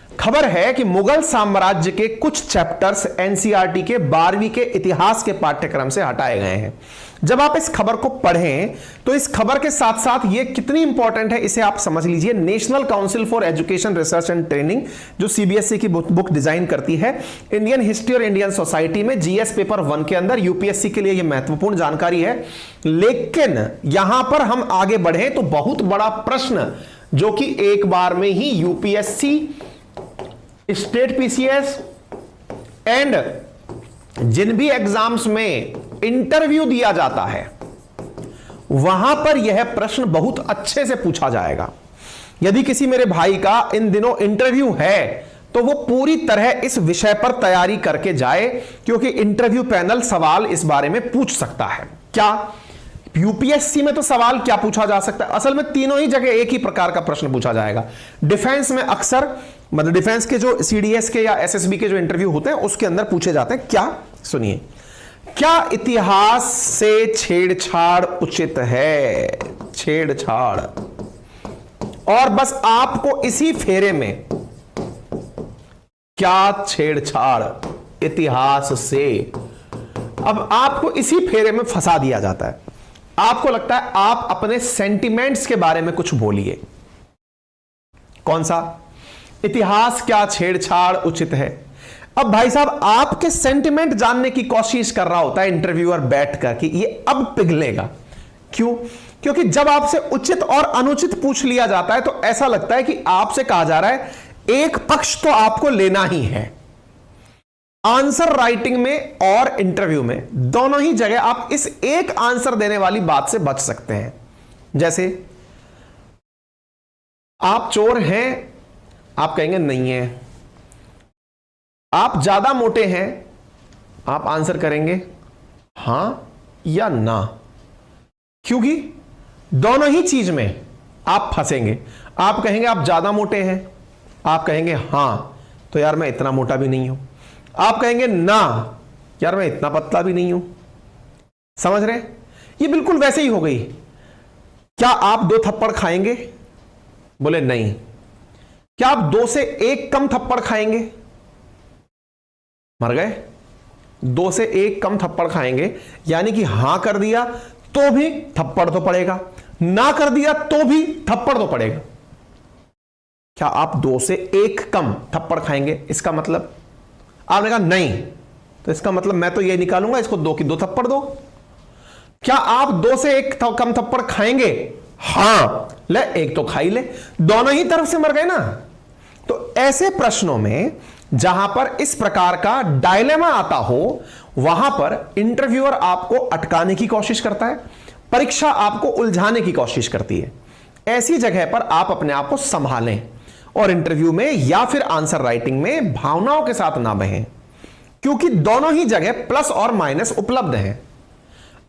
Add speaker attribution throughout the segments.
Speaker 1: खबर है कि मुगल साम्राज्य के कुछ चैप्टर्स एनसीईआरटी के 12वीं के इतिहास के पाठ्यक्रम से हटाए गए हैं। जब आप इस खबर को पढ़ें तो इस खबर के साथ साथ ये कितनी इंपॉर्टेंट है इसे आप समझ लीजिए। National council for education research and training जो सीबीएसई की बुक डिजाइन करती है, इंडियन हिस्ट्री और इंडियन सोसाइटी में जीएस पेपर 1 के अंदर यूपीएससी के लिए यह महत्वपूर्ण जानकारी है। लेकिन यहां पर हम आगे बढ़े तो बहुत बड़ा प्रश्न जो कि एक बार में ही यूपीएससी, स्टेट पीसीएस एंड जिन भी एग्जाम्स में इंटरव्यू दिया जाता है वहां पर यह प्रश्न बहुत अच्छे से पूछा जाएगा। यदि किसी मेरे भाई का इन दिनों इंटरव्यू है तो वो पूरी तरह इस विषय पर तैयारी करके जाए, क्योंकि इंटरव्यू पैनल सवाल इस बारे में पूछ सकता है। क्या यूपीएससी में तो सवाल क्या पूछा जा सकता है, असल में तीनों ही जगह एक ही प्रकार का प्रश्न पूछा जाएगा। डिफेंस में अक्सर, मतलब डिफेंस के जो सीडीएस के या एसएसबी के जो इंटरव्यू होते हैं उसके अंदर पूछे जाते हैं। क्या, सुनिए, क्या इतिहास से छेड़छाड़ उचित है? छेड़छाड़, और बस आपको इसी फेरे में, क्या छेड़छाड़ इतिहास से, अब आपको इसी फेरे में फंसा दिया जाता है। आपको लगता है आप अपने सेंटिमेंट्स के बारे में कुछ बोलिए। कौन सा? इतिहास क्या छेड़छाड़ उचित है? अब भाई साहब आपके सेंटिमेंट जानने की कोशिश कर रहा होता है इंटरव्यूअर बैठकर कि ये अब पिघलेगा। क्यों? क्योंकि जब आपसे उचित और अनुचित पूछ लिया जाता है तो ऐसा लगता है कि आपसे कहा जा रहा है एक पक्ष तो आपको लेना ही है। आंसर राइटिंग में और इंटरव्यू में दोनों ही जगह आप इस एक आंसर देने वाली बात से बच सकते हैं। जैसे आप चोर हैं, आप कहेंगे नहीं है। आप ज्यादा मोटे हैं, आप आंसर करेंगे हां या ना, क्योंकि दोनों ही चीज में आप फंसेंगे। आप कहेंगे आप ज्यादा मोटे हैं, आप कहेंगे हां, तो यार मैं इतना मोटा भी नहीं हूं। आप कहेंगे ना, यार मैं इतना पतला भी नहीं हूं। समझ रहे? ये बिल्कुल वैसे ही हो गई। क्या आप 2 थप्पड़ खाएंगे? बोले नहीं। क्या आप 2 से 1 कम थप्पड़ खाएंगे? मर गए। 2 से 1 कम थप्पड़ खाएंगे, यानी कि हां कर दिया तो भी थप्पड़ तो पड़ेगा, ना कर दिया तो भी थप्पड़ तो पड़ेगा। क्या आप 2 से 1 कम थप्पड़ खाएंगे? इसका मतलब आपने कहा नहीं, तो इसका मतलब मैं तो ये निकालूंगा इसको 2 की 2 थप्पड़ दो। क्या आप 2 से 1 कम थप्पड़ खाएंगे? हां, ले 1 तो खा ही ले। दोनों ही तरफ से मर गए ना। तो ऐसे प्रश्नों में जहां पर इस प्रकार का डायलेमा आता हो वहां पर इंटरव्यूअर आपको अटकाने की कोशिश करता है, परीक्षा आपको उलझाने की कोशिश करती है। ऐसी जगह पर आप अपने आप को संभालें और इंटरव्यू में या फिर आंसर राइटिंग में भावनाओं के साथ ना बहें, क्योंकि दोनों ही जगह प्लस और माइनस उपलब्ध हैं।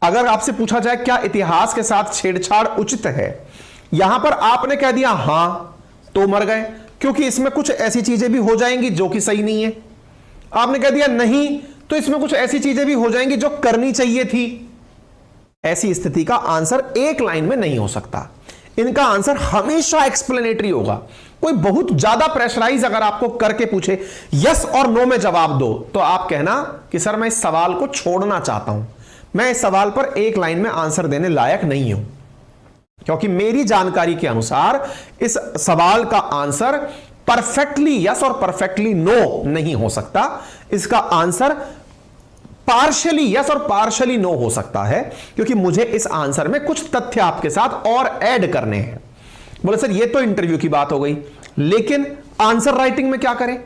Speaker 1: अगर आपसे पूछा जाए क्या इतिहास के साथ छेड़छाड़ उचित है, यहां पर आपने कह दिया हां, तो मर गए, क्योंकि इसमें कुछ ऐसी चीजें भी हो जाएंगी जो कि सही नहीं है। आपने कह दिया नहीं, तो इसमें कुछ ऐसी चीजें भी हो जाएंगी जो करनी चाहिए थी। ऐसी स्थिति का आंसर एक लाइन में नहीं हो सकता। इनका आंसर हमेशा एक्सप्लेनेटरी होगा। कोई बहुत ज्यादा प्रेशराइज अगर आपको करके पूछे यस और नो में जवाब दो, तो आप कहना कि सर मैं इस सवाल को छोड़ना चाहता हूं, मैं इस सवाल पर एक लाइन में आंसर देने लायक नहीं हूं, क्योंकि मेरी जानकारी के अनुसार इस सवाल का आंसर परफेक्टली यस और परफेक्टली नो नहीं हो सकता। इसका आंसर पार्शियली यस और पार्शियली नो हो सकता है, क्योंकि मुझे इस आंसर में कुछ तथ्य आपके साथ और ऐड करने हैं। बोले सर ये तो इंटरव्यू की बात हो गई, लेकिन आंसर राइटिंग में क्या करें?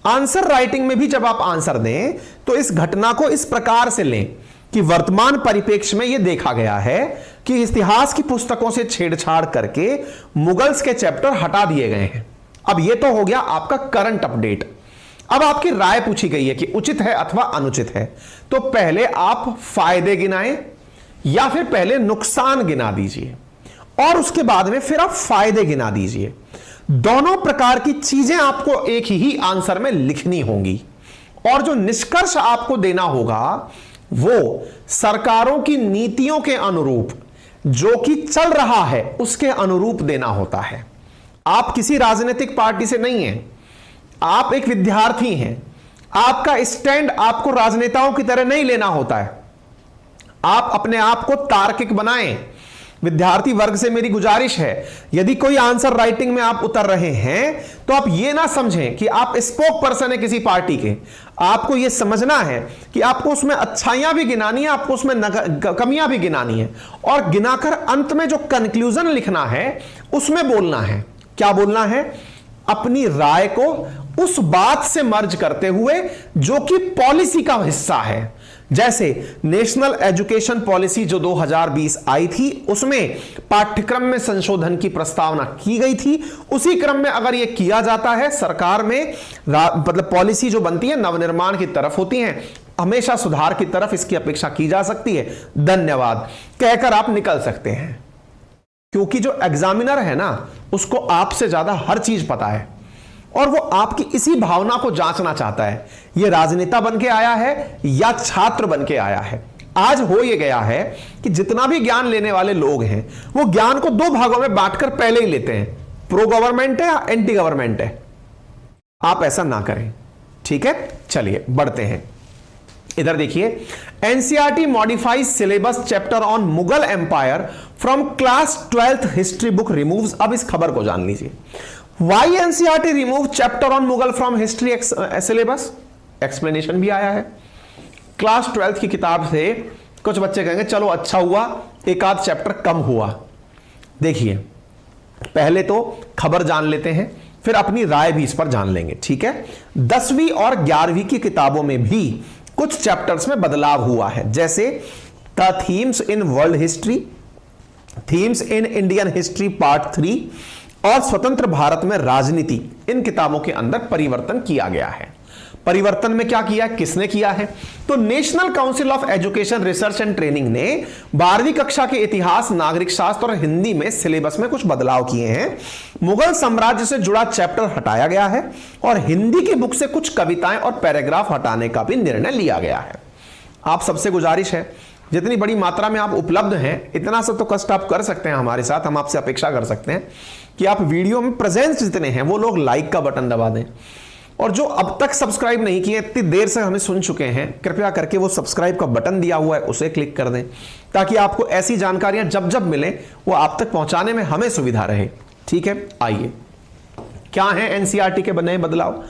Speaker 1: आंसर राइटिंग में भी जब आप आंसर दें तो इस घटना को इस प्रकार से लें कि वर्तमान परिप्रेक्ष्य में यह देखा गया है कि इतिहास की पुस्तकों से छेड़छाड़ करके मुगल्स के चैप्टर हटा दिए गए हैं। अब यह तो हो गया आपका करंट अपडेट। अब आपकी राय पूछी गई है कि उचित है अथवा अनुचित है, तो पहले आप फायदे गिनाएं या फिर पहले नुकसान गिना दीजिए और उसके बाद में फिर आप फायदे गिना दीजिए। दोनों प्रकार की चीजें आपको एक ही आंसर में लिखनी होंगी और जो निष्कर्ष आपको देना होगा वो सरकारों की नीतियों के अनुरूप, जो कि चल रहा है उसके अनुरूप देना होता है। आप किसी राजनीतिक पार्टी से नहीं हैं, आप एक विद्यार्थी हैं, आपका स्टैंड आपको राजनेताओं की तरह नहीं लेना होता है। आप अपने आप को तार्किक बनाएं। विद्यार्थी वर्ग से मेरी गुजारिश है, यदि कोई आंसर राइटिंग में आप उतर रहे हैं तो आप यह ना समझें कि आप स्पोक पर्सन है किसी पार्टी के। आपको यह समझना है कि आपको उसमें अच्छाइयां भी गिनानी है, आपको उसमें कमियां भी गिनानी है, और गिनाकर अंत में जो कंक्लूजन लिखना है उसमें बोलना है। क्या बोलना है? अपनी राय को उस बात से मर्ज करते हुए जो कि पॉलिसी का हिस्सा है। जैसे नेशनल एजुकेशन पॉलिसी जो 2020 आई थी, उसमें पाठ्यक्रम में संशोधन की प्रस्तावना की गई थी। उसी क्रम में अगर यह किया जाता है, सरकार में मतलब पॉलिसी जो बनती है नवनिर्माण की तरफ होती है, हमेशा सुधार की तरफ इसकी अपेक्षा की जा सकती है। धन्यवाद कहकर आप निकल सकते हैं, क्योंकि जो एग्जामिनर है ना, उसको आपसे ज्यादा हर चीज पता है और वो आपकी इसी भावना को जांचना चाहता है, ये राजनेता बन के आया है या छात्र बन के आया है। आज हो ये गया है कि जितना भी ज्ञान लेने वाले लोग हैं वो ज्ञान को दो भागों में बांटकर पहले ही लेते हैं, प्रो गवर्नमेंट है या एंटी गवर्नमेंट है। आप ऐसा ना करें, ठीक है। चलिए बढ़ते हैं, इधर देखिए। NCERT modifies syllabus chapter on Mughal empire from class 12th history book removes. अब इस खबर को जान लीजिए, why NCERT remove chapter on Mughal from history syllabus. Explanation भी आया है। क्लास 12th की किताब से कुछ बच्चे कहेंगे चलो अच्छा हुआ एक आध चैप्टर कम हुआ। देखिए, पहले तो खबर जान लेते हैं, फिर अपनी राय भी इस पर जान लेंगे, ठीक है। 10वीं और 11वीं की किताबों में भी कुछ चैप्टर्स में बदलाव हुआ है, जैसे the themes in world history, themes in Indian history part 3 और स्वतंत्र भारत में राजनीति। इन किताबों के अंदर परिवर्तन किया गया है। परिवर्तन में क्या किया, किसने किया है? तो national council of education research and training ने 12वीं कक्षा के इतिहास, नागरिक शास्त्र और हिंदी में सिलेबस में कुछ बदलाव किए हैं। मुगल साम्राज्य से जुड़ा चैप्टर हटाया गया है और हिंदी की बुक से कुछ कविताएं और पैराग्राफ हटाने का भी निर्णय लिया गया है। आप सबसे गुजारिश है, जितनी बड़ी मात्रा में आप उपलब्ध हैं, इतना सा तो कष्ट आप कर सकते हैं हमारे साथ। हम आपसे अपेक्षा कर सकते हैं कि आप वीडियो में प्रेजेंस जितने हैं वो लोग लाइक का बटन दबा दें, और जो अब तक सब्सक्राइब नहीं किए, इतनी देर से हमें सुन चुके हैं, कृपया करके वो सब्सक्राइब का बटन दिया हुआ है उसे क्लिक कर दें, ताकि आपको ऐसी जानकारियां जब जब मिले वो आप तक पहुंचाने में हमें सुविधा रहे, ठीक है। आइए, क्या है एनसीईआरटी के नए बदलाव?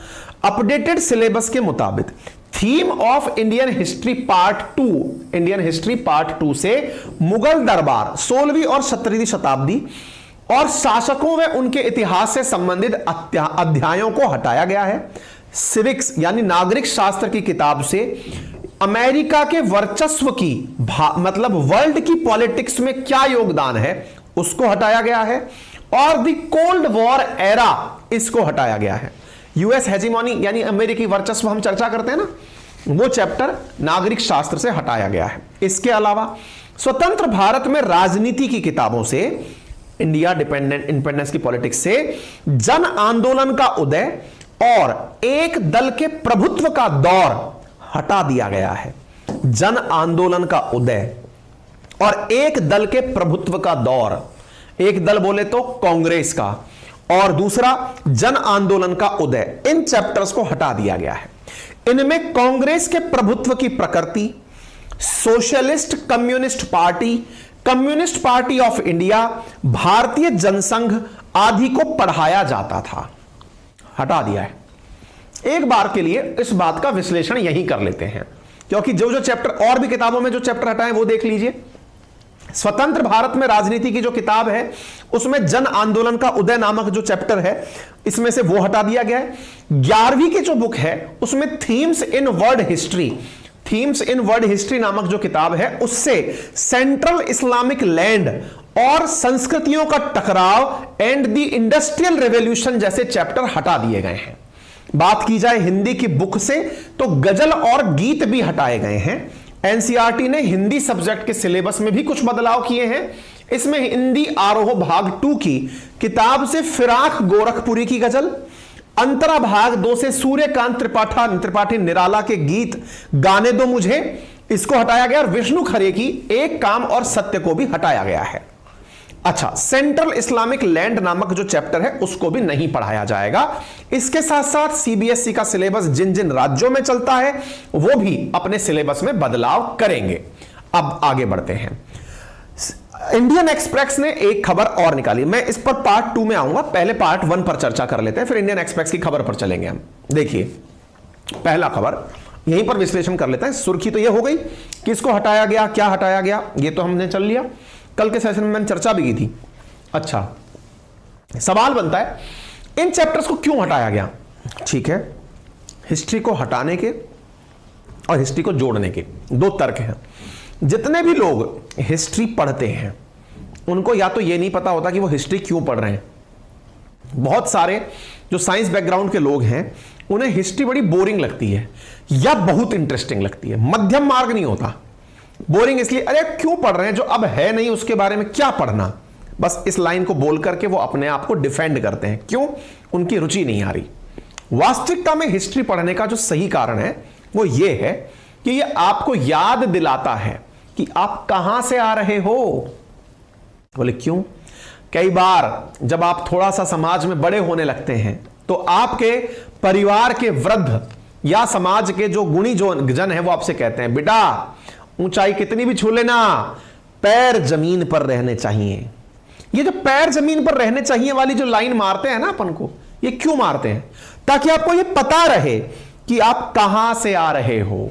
Speaker 1: अपडेटेड सिलेबस के मुताबिक theme of Indian history part 2, Indian history part 2 से मुगल दरबार 16वीं और 17वीं शताब्दी और शासकों व उनके इतिहास से संबंधित अध्यायों को हटाया गया है। सिविक्स यानी नागरिक शास्त्र की किताब से अमेरिका के वर्चस्व की मतलब वर्ल्ड की पॉलिटिक्स में क्या योगदान है उसको हटाया गया है, और द कोल्ड वॉर एरा इसको हटाया गया है। यूएस हेजिमोनी यानी अमेरिकी वर्चस्व हम चर्चा करते हैं ना, वो चैप्टर नागरिक शास्त्र से हटाया गया है। इसके अलावा स्वतंत्र भारत में राजनीति की किताबों से, इंडिया इंडिपेंडेंस की पॉलिटिक्स से जन आंदोलन का उदय और एक दल के प्रभुत्व का दौर हटा दिया गया है। जन आंदोलन का उदय और एक दल के प्रभुत्व का दौर, एक दल बोले तो कांग्रेस का, और दूसरा जन आंदोलन का उदय, इन चैप्टर्स को हटा दिया गया है। इनमें कांग्रेस के प्रभुत्व की प्रकृति, socialist communist party, communist party of India, भारतीय जनसंघ आदि को पढ़ाया जाता था, हटा दिया है। एक बार के लिए इस बात का विश्लेषण यहीं कर लेते हैं, क्योंकि जो जो चैप्टर और भी किताबों में जो चैप्टर हटाए वो देख लीजिए। स्वतंत्र भारत में राजनीति की जो किताब है उसमें जन आंदोलन का उदय नामक जो चैप्टर है इसमें से वो हटा दिया गया है। 11वीं की जो बुक है उसमें themes in world history, themes in world history नामक जो किताब है उससे सेंट्रल इस्लामिक लैंड और संस्कृतियों का टकराव एंड द इंडस्ट्रियल रेवोल्यूशन जैसे चैप्टर हटा दिए गए हैं। बात की जाए हिंदी की बुक से तो गजल और गीत भी हटाए गए हैं। एनसीईआरटी ने हिंदी सब्जेक्ट के सिलेबस में भी कुछ बदलाव किए हैं। इसमें हिंदी आरोह भाग 2 की किताब से फिराक गोरखपुरी की गजल, अंतरा भाग 2 से सूर्यकांत त्रिपाठी निराला के गीत गाने दो मुझे, इसको हटाया गया, और विष्णु खरे की एक काम और सत्य को भी हटाया गया है। अच्छा, सेंट्रल इस्लामिक लैंड नामक जो चैप्टर है उसको भी नहीं पढ़ाया जाएगा। इसके साथ साथ सीबीएसई का सिलेबस जिन जिन राज्यों में चलता है वो भी अपने सिलेबस में बदलाव करेंगे। अब आगे बढ़ते हैं। इंडियन एक्सप्रेस ने एक खबर और निकाली, मैं इस पर पार्ट 2 में आऊंगा, पहले पार्ट 1 पर चर्चा कर लेते हैं, फिर इंडियन एक्सप्रेस की खबर पर चलेंगे हम। देखिए पहला खबर यहीं पर विश्लेषण कर लेते हैं। सुर्खी तो यह हो गई, किसको हटाया गया, क्या हटाया गया, यह तो हमने चल लिया, कल के सेशन में मैंने चर्चा भी की थी। अच्छा, सवाल बनता है इन चैप्टर्स को क्यों हटाया गया। ठीक है, हिस्ट्री को हटाने के और हिस्ट्री को जोड़ने के दो तर्क हैं। जितने भी लोग हिस्ट्री पढ़ते हैं उनको या तो यह नहीं पता होता कि वो हिस्ट्री क्यों पढ़ रहे हैं। बहुत सारे जो साइंस बैकग्राउंड के लोग हैं उन्हें हिस्ट्री बड़ी बोरिंग लगती है या बहुत इंटरेस्टिंग लगती है, मध्यम मार्ग नहीं होता। बोरिंग इसलिए, अरे क्यों पढ़ रहे हैं, जो अब है नहीं उसके बारे में क्या पढ़ना, बस इस लाइन को बोल करके वो अपने आप को डिफेंड करते हैं। क्यों? उनकी रुचि नहीं आ रही। वास्तविकता में हिस्ट्री पढ़ने का जो सही कारण है वो ये है कि ये आपको याद दिलाता है कि आप कहां से आ रहे हो। बोले क्यों? कई बार जब आप थोड़ा सा समाज में बड़े होने लगते हैं तो आपके परिवार के वृद्ध या समाज के जो गुणी जो जन है वो आपसे कहते हैं, बेटा ऊंचाई कितनी भी छू लेना, पैर जमीन पर रहने चाहिए। ये जो पैर जमीन पर रहने चाहिए वाली जो लाइन मारते हैं ना अपन को, ये क्यों मारते हैं? ताकि आपको ये पता रहे कि आप कहां से आ रहे हो।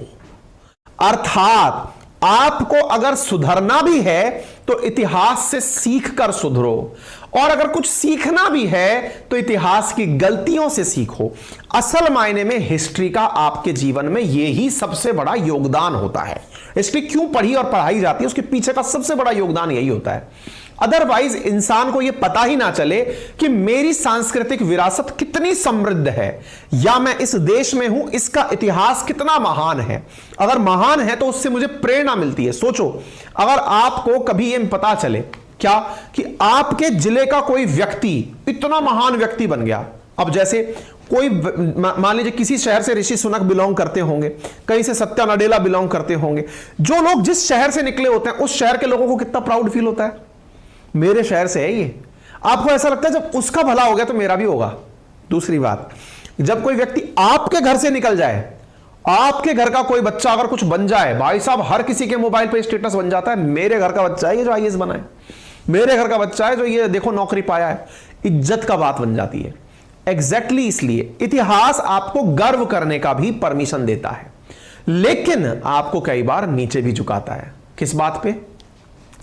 Speaker 1: अर्थात आपको अगर सुधरना भी है तो इतिहास से सीख कर सुधरो, और अगर कुछ सीखना भी है तो इतिहास की गलतियों से सीखो। असल मायने में हिस्ट्री का आपके जीवन में यही सबसे बड़ा योगदान होता है। हिस्ट्री क्यों पढ़ी और पढ़ाई जाती है उसके पीछे का सबसे बड़ा योगदान यही होता है। अदरवाइज इंसान को यह पता ही ना चले कि मेरी सांस्कृतिक विरासत कितनी समृद्ध है, या मैं इस देश में हूं इसका इतिहास कितना महान है। अगर महान है तो उससे मुझे प्रेरणा मिलती है। सोचो, अगर आपको कभी यह पता चले क्या कि आपके जिले का कोई व्यक्ति इतना महान व्यक्ति बन गया। अब जैसे कोई मान लीजिए किसी शहर से ऋषि सुनक बिलोंग करते होंगे, कहीं से सत्या नडेला बिलोंग करते होंगे। जो लोग जिस शहर से निकले होते हैं उस शहर के लोगों को कितना प्राउड फील होता है, मेरे शहर से है ये। आपको ऐसा लगता है जब उसका भला हो गया तो मेरा भी होगा। दूसरी बात, जब कोई व्यक्ति आपके घर से निकल जाए, आपके घर का कोई बच्चा अगर कुछ बन जाए, भाई साहब हर किसी के मोबाइल पे स्टेटस बन जाता है, मेरे घर का बच्चा है ये जो आईएएस बना है, मेरे घर का बच्चा है जो ये देखो नौकरी पाया है। इज्जत का बात बन जाती है। एग्जैक्टली इसलिए इतिहास आपको गर्व करने का भी परमिशन देता है, लेकिन आपको कई बार नीचे भी झुकाता है। किस बात पे?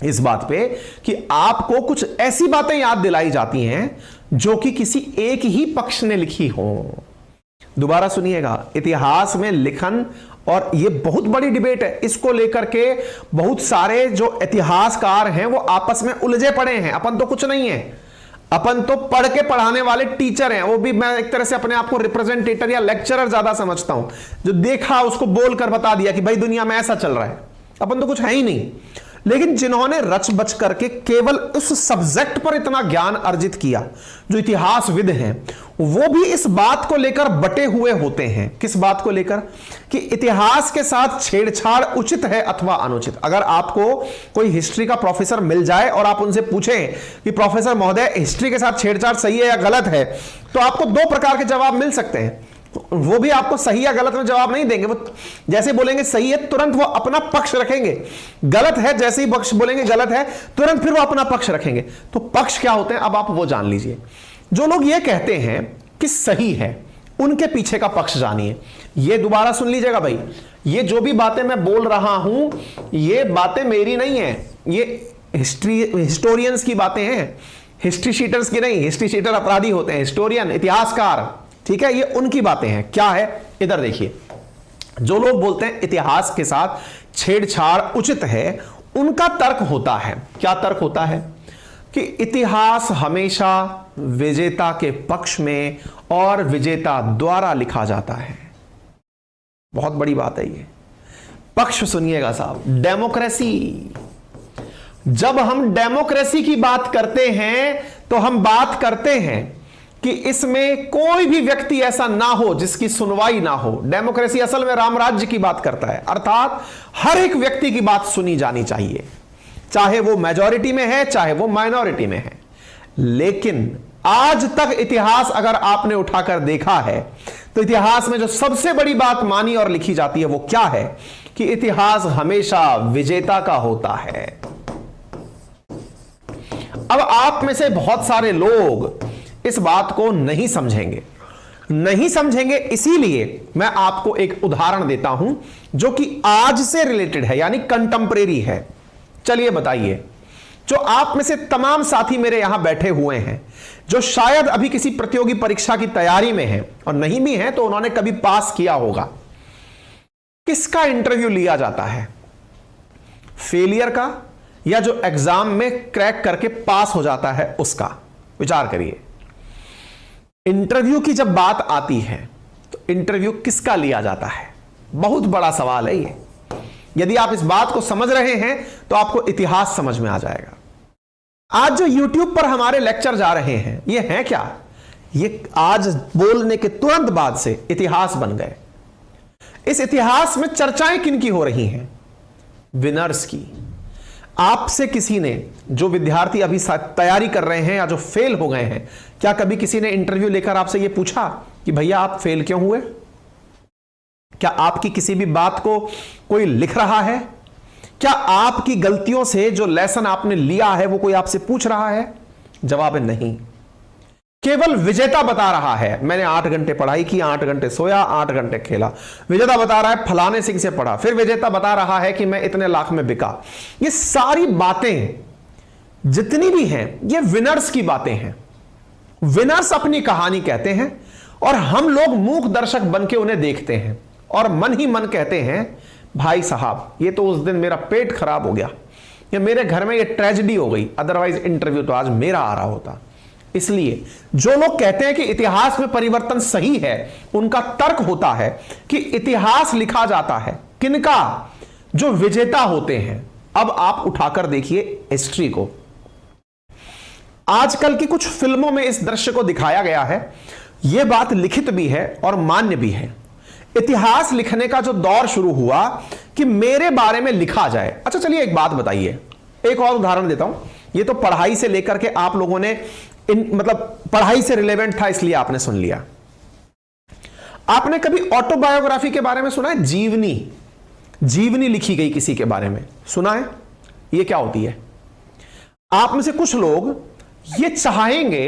Speaker 1: इस बात पे कि आपको कुछ ऐसी बातें याद दिलाई जाती हैं जो कि किसी एक ही पक्ष ने लिखी हो। दोबारा सुनिएगा, इतिहास में लिखन, और यह बहुत बड़ी डिबेट है, इसको लेकर के बहुत सारे जो इतिहासकार हैं वो आपस में उलझे पड़े हैं। अपन तो कुछ नहीं है, अपन तो पढ़ के पढ़ाने वाले टीचर हैं। वो भी मैं एक तरह से अपने आप को रिप्रेजेंटेटर या लेक्चरर ज्यादा समझता हूं, जो देखा उसको बोलकर बता दिया कि भाई दुनिया में ऐसा चल रहा है। अपन तो कुछ है ही नहीं। लेकिन जिन्होंने रच बच करके केवल उस सब्जेक्ट पर इतना ज्ञान अर्जित किया, जो इतिहासविद हैं, वो भी इस बात को लेकर बटे हुए होते हैं। किस बात को लेकर? कि इतिहास के साथ छेड़छाड़ उचित है अथवा अनुचित। अगर आपको कोई हिस्ट्री का प्रोफेसर मिल जाए और आप उनसे पूछें कि प्रोफेसर महोदय हिस्ट्री के साथ छेड़छाड़ सही है या गलत है, तो आपको दो प्रकार के जवाब मिल सकते हैं। वो भी आपको सही या गलत में जवाब नहीं देंगे। वो जैसे बोलेंगे सही है तुरंत वो अपना पक्ष रखेंगे, गलत है जैसे ही पक्ष बोलेंगे गलत है तुरंत फिर वो अपना पक्ष रखेंगे। तो पक्ष क्या होते हैं अब आप वो जान लीजिए। जो लोग ये कहते हैं कि सही है उनके पीछे का पक्ष जानिए। ये दोबारा सुन लीजिएगा भाई, ये जो भी बातें मैं बोल रहा हूं ये बातें मेरी नहीं है, ये हिस्टोरियंस की बातें हैं, हिस्ट्री शीटर्स की नहीं। हिस्ट्री शीटर अपराधी होते हैं, हिस्टोरियन इतिहासकार, ठीक है, ये उनकी बातें हैं। क्या है इधर देखिए, जो लोग बोलते हैं इतिहास के साथ छेड़छाड़ उचित है, उनका तर्क होता है, क्या तर्क होता है? कि इतिहास हमेशा विजेता के पक्ष में और विजेता द्वारा लिखा जाता है। बहुत बड़ी बात है ये। पक्ष सुनिएगा साहब, डेमोक्रेसी। जब हम डेमोक्रेसी की बात करते हैं तो हम बात करते हैं कि इसमें कोई भी व्यक्ति ऐसा ना हो जिसकी सुनवाई ना हो। डेमोक्रेसी असल में रामराज्य की बात करता है, अर्थात हर एक व्यक्ति की बात सुनी जानी चाहिए, चाहे वो मेजॉरिटी में है चाहे वो माइनॉरिटी में है। लेकिन आज तक इतिहास अगर आपने उठाकर देखा है तो इतिहास में जो सबसे बड़ी बात मानी और लिखी जाती है वो क्या है कि इतिहास हमेशा विजेता का होता है। अब आप में से बहुत सारे लोग इस बात को नहीं समझेंगे, इसीलिए मैं आपको एक उदाहरण देता हूं जो कि आज से रिलेटेड है, यानी कंटेम्परेरी है। चलिए बताइए, जो आप में से तमाम साथी मेरे यहां बैठे हुए हैं जो शायद अभी किसी प्रतियोगी परीक्षा की तैयारी में हैं और नहीं भी हैं तो उन्होंने कभी पास किया होगा, किसका इंटरव्यू लिया जाता है? फेलियर का, या जो एग्जाम में क्रैक करके पास हो जाता है उसका? विचार करिए। इंटरव्यू की जब बात आती है तो इंटरव्यू किसका लिया जाता है? बहुत बड़ा सवाल है ये। यदि आप इस बात को समझ रहे हैं तो आपको इतिहास समझ में आ जाएगा। आज जो YouTube पर हमारे लेक्चर जा रहे हैं ये हैं क्या? ये आज बोलने के तुरंत बाद से इतिहास बन गए। इस इतिहास में चर्चाएं किनकी हो रही हैं? विनर्स की। आपसे किसी ने, जो विद्यार्थी अभी तैयारी कर रहे हैं या जो फेल हो गए हैं, क्या कभी किसी ने इंटरव्यू लेकर आपसे यह पूछा कि भैया आप फेल क्यों हुए? क्या आपकी किसी भी बात को कोई लिख रहा है? क्या आपकी गलतियों से जो लेसन आपने लिया है वो कोई आपसे पूछ रहा है? जवाब है नहीं। केवल विजेता बता रहा है मैंने 8 घंटे पढ़ाई की, 8 घंटे सोया, 8 घंटे खेला। विजेता बता रहा है फलाने सिंह से पढ़ा। फिर विजेता बता रहा है कि मैं इतने लाख में बिका। ये सारी बातें जितनी भी हैं ये विनर्स की बातें हैं। विनर्स अपनी कहानी कहते हैं और हम लोग मूक दर्शक बन के उन्हें देखते हैं और मन ही मन कहते हैं भाई साहब ये तो उस दिन मेरा पेट खराब हो गया, या मेरे घर में ये ट्रेजेडी हो गई, अदरवाइज इंटरव्यू तो आज मेरा आ रहा होता। इसलिए जो लोग कहते हैं कि इतिहास में परिवर्तन सही है, उनका तर्क होता है कि इतिहास लिखा जाता है किनका? जो विजेता होते हैं। अब आप उठाकर देखिए हिस्ट्री को। आजकल की कुछ फिल्मों में इस दृश्य को दिखाया गया है। यह बात लिखित भी है और मान्य भी है। इतिहास लिखने का जो दौर शुरू हुआ कि मेरे बारे में लिखा जाए। अच्छा चलिए एक बात बताइए, एक और उदाहरण देता हूं। ये तो पढ़ाई से लेकर के आप लोगों ने मतलब पढ़ाई से रिलेवेंट था इसलिए आपने सुन लिया। आपने कभी ऑटोबायोग्राफी के बारे में सुना है? जीवनी लिखी गई किसी के बारे में सुना है? ये क्या होती है? आप में से कुछ लोग ये चाहेंगे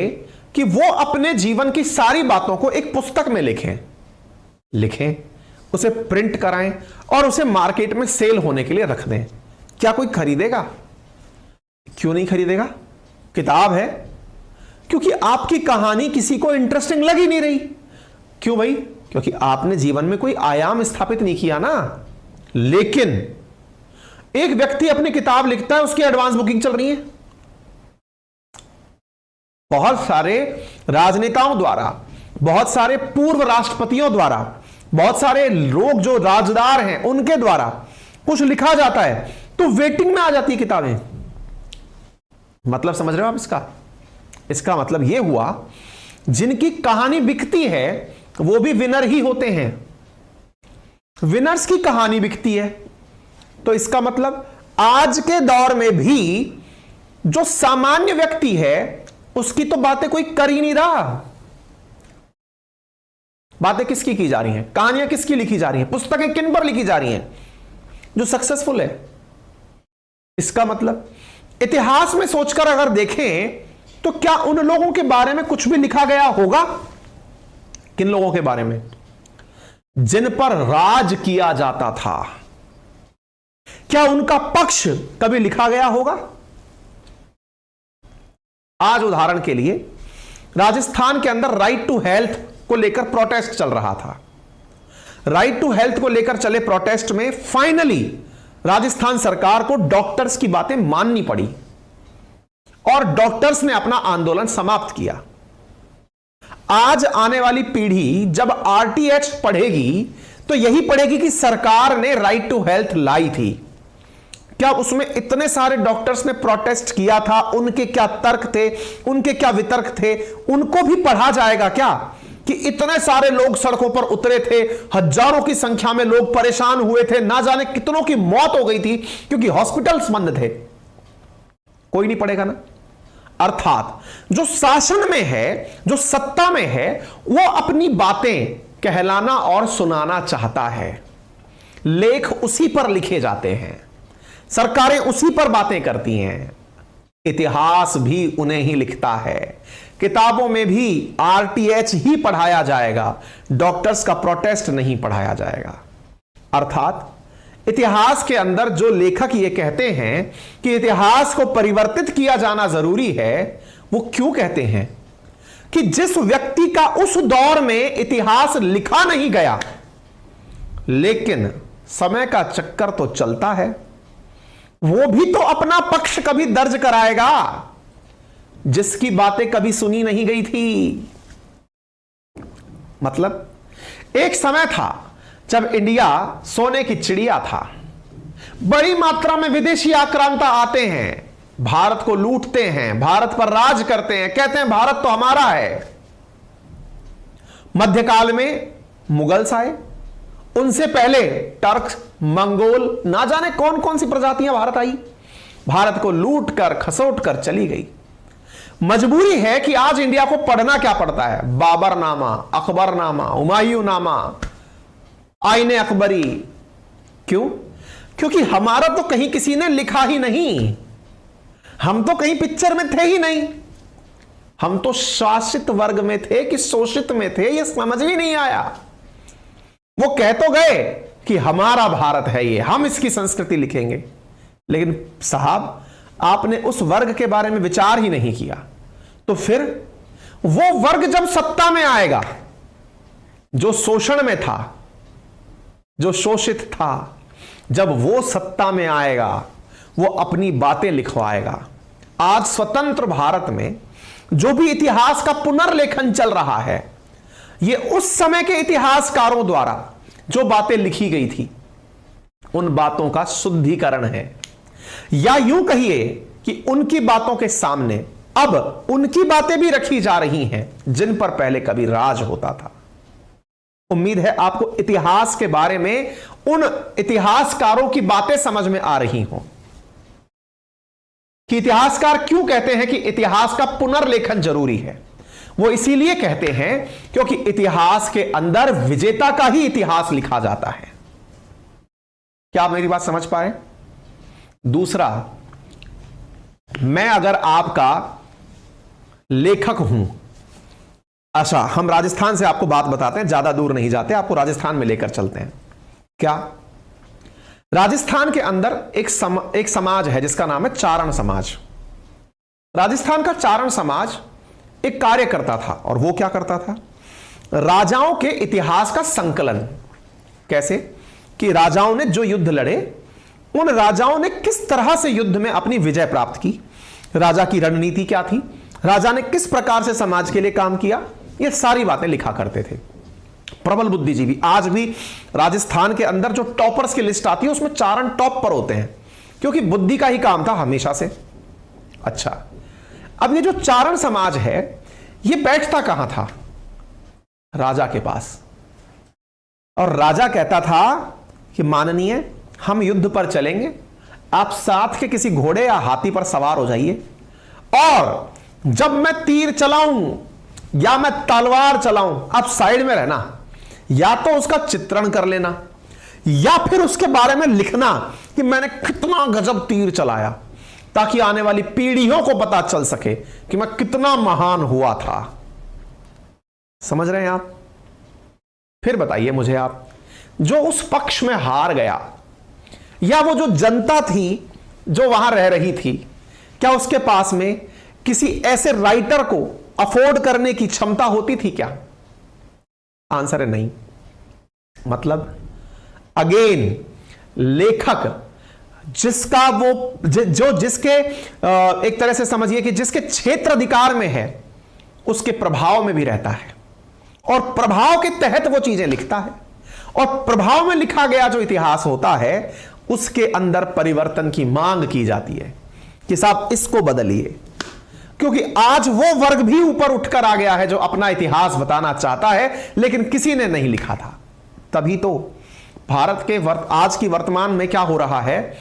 Speaker 1: कि वो अपने जीवन की सारी बातों को एक पुस्तक में लिखें, उसे प्रिंट कराएं और उसे मार्केट में सेल होने के लिए रख दें। क्या कोई खरीदेगा? क्यों नहीं खरीदेगा? किताब है, क्योंकि आपकी कहानी किसी को इंटरेस्टिंग लग ही नहीं रही। क्यों भाई? क्योंकि आपने जीवन में कोई आयाम स्थापित नहीं किया ना। लेकिन एक व्यक्ति अपनी किताब लिखता है, उसकी एडवांस बुकिंग चल रही है। बहुत सारे राजनेताओं द्वारा, बहुत सारे पूर्व राष्ट्रपतियों द्वारा, बहुत सारे लोग जो राजदार हैं उनके द्वारा कुछ लिखा जाता है तो वेटिंग में आ जाती है किताबें। मतलब समझ रहे हो आप इसका मतलब यह हुआ जिनकी कहानी बिकती है वो भी विनर ही होते हैं। विनर्स की कहानी बिकती है तो इसका मतलब आज के दौर में भी जो सामान्य व्यक्ति है उसकी तो बातें कोई कर ही नहीं रहा। बातें किसकी की जा रही हैं? कहानियां किसकी लिखी जा रही हैं? पुस्तकें किन पर लिखी जा रही हैं? जो सक्सेसफुल है। इसका मतलब इतिहास में सोचकर अगर देखें तो क्या उन लोगों के बारे में कुछ भी लिखा गया होगा? किन लोगों के बारे में? जिन पर राज किया जाता था। क्या उनका पक्ष कभी लिखा गया होगा? आज उदाहरण के लिए राजस्थान के अंदर राइट टू हेल्थ को लेकर प्रोटेस्ट चल रहा था। राइट टू हेल्थ को लेकर चले प्रोटेस्ट में फाइनली राजस्थान सरकार को डॉक्टर्स की बातें माननी पड़ी और डॉक्टर्स ने अपना आंदोलन समाप्त किया। आज आने वाली पीढ़ी जब आरटीएच पढ़ेगी तो यही पढ़ेगी कि सरकार ने राइट टू हेल्थ लाई थी। क्या उसमें इतने सारे डॉक्टर्स ने प्रोटेस्ट किया था? उनके क्या तर्क थे, उनके क्या वितर्क थे, उनको भी पढ़ा जाएगा क्या? कि इतने सारे लोग सड़कों पर उतरे थे, हजारों की संख्या में लोग परेशान हुए थे, ना जाने कितनों की मौत हो गई थी क्योंकि हॉस्पिटल्स बंद थे। कोई नहीं पढ़ेगा ना। अर्थात जो शासन में है, जो सत्ता में है, वो अपनी बातें कहलाना और सुनाना चाहता है। लेख उसी पर लिखे जाते हैं, सरकारें उसी पर बातें करती हैं, इतिहास भी उन्हें ही लिखता है। किताबों में भी आरटीएच ही पढ़ाया जाएगा, डॉक्टर्स का प्रोटेस्ट नहीं पढ़ाया जाएगा। अर्थात इतिहास के अंदर जो लेखक ये कहते हैं कि इतिहास को परिवर्तित किया जाना जरूरी है, वो क्यों कहते हैं कि जिस व्यक्ति का उस दौर में इतिहास लिखा नहीं गया, लेकिन समय का चक्कर तो चलता है, वो भी तो अपना पक्ष कभी दर्ज कराएगा, जिसकी बातें कभी सुनी नहीं गई थी। मतलब एक समय था जब इंडिया सोने की चिड़िया था, बड़ी मात्रा में विदेशी आक्रांता आते हैं, भारत को लूटते हैं, भारत पर राज करते हैं, कहते हैं भारत तो हमारा है। मध्यकाल में मुगल्स आए, उनसे पहले टर्क, मंगोल, ना जाने कौन कौन सी प्रजातियां भारत आई, भारत को लूट कर खसोट कर चली गई। मजबूरी है कि आज इंडिया को पढ़ना क्या पड़ता है, बाबरनामा, अकबरनामा, हुमायूंनामा, आईने अकबरी। क्यों? क्योंकि हमारा तो कहीं किसी ने लिखा ही नहीं, हम तो कहीं पिक्चर में थे ही नहीं, हम तो शासित वर्ग में थे कि शोषित में थे, यह समझ ही नहीं आया। वो कह तो गए कि हमारा भारत है ये, हम इसकी संस्कृति लिखेंगे, लेकिन साहब आपने उस वर्ग के बारे में विचार ही नहीं किया। तो फिर वो वर्ग जब सत्ता में आएगा, जो शोषण में था, जो शोषित था, जब वो सत्ता में आएगा, वो अपनी बातें लिखवाएगा। आज स्वतंत्र भारत में जो भी इतिहास का पुनर्लेखन चल रहा है, ये उस समय के इतिहासकारों द्वारा जो बातें लिखी गई थी, उन बातों का शुद्धिकरण है। या यूं कहिए कि उनकी बातों के सामने अब उनकी बातें भी रखी जा रही हैं जिन पर पहले कभी राज होता था। उम्मीद है आपको इतिहास के बारे में उन इतिहासकारों की बातें समझ में आ रही हों कि इतिहासकार क्यों कहते हैं कि इतिहास का पुनर्लेखन जरूरी है। वो इसीलिए कहते हैं क्योंकि इतिहास के अंदर विजेता का ही इतिहास लिखा जाता है। क्या आप मेरी बात समझ पाए? दूसरा, मैं अगर आपका लेखक हूं, अच्छा हम राजस्थान से आपको बात बताते हैं, ज्यादा दूर नहीं जाते, आपको राजस्थान में लेकर चलते हैं। क्या राजस्थान के अंदर एक समाज है जिसका नाम है चारण समाज। राजस्थान का चारण समाज एक कार्य करता था, और वो क्या करता था? राजाओं के इतिहास का संकलन। कैसे? कि राजाओं ने जो युद्ध लड़े, उन राजाओं ने किस तरह से युद्ध में अपनी विजय प्राप्त की, राजा की रणनीति क्या थी, राजा ने किस प्रकार से समाज के लिए काम किया, ये सारी बातें लिखा करते थे। प्रबल बुद्धिजीवी आज भी राजस्थान के अंदर जो टॉपर्स की लिस्ट आती है उसमें चारण टॉप पर होते हैं, क्योंकि बुद्धि का ही काम था हमेशा से। अच्छा, अब ये जो चारण समाज है, ये बैठता कहां था? राजा के पास। और राजा कहता था कि माननीय, हम युद्ध पर चलेंगे, आप साथ के किसी घोड़े या हाथी पर सवार हो जाइए, और जब मैं तीर चलाऊं या मैं तलवार चलाऊं, आप साइड में रहना, या तो उसका चित्रण कर लेना या फिर उसके बारे में लिखना कि मैंने कितना गजब तीर चलाया, ताकि आने वाली पीढ़ियों को पता चल सके कि मैं कितना महान हुआ था। समझ रहे हैं आप? फिर बताइए मुझे आप, जो उस पक्ष में हार गया, या वो जो जनता थी जो वहां रह रही थी, क्या उसके पास में किसी ऐसे राइटर को अफोर्ड करने की क्षमता होती थी क्या? आंसर है नहीं। मतलब अगेन, लेखक जिसका वो जिसके एक तरह से समझिए कि जिसके क्षेत्र अधिकार में है, उसके प्रभाव में भी रहता है, और प्रभाव के तहत वो चीजें लिखता है, और प्रभाव में लिखा गया जो इतिहास होता है उसके अंदर परिवर्तन की मांग की जाती है कि साहब इसको बदलिए, क्योंकि आज वो वर्ग भी ऊपर उठकर आ गया है जो अपना इतिहास बताना चाहता है, लेकिन किसी ने नहीं लिखा था। तभी तो भारत के आज की वर्तमान में क्या हो रहा है,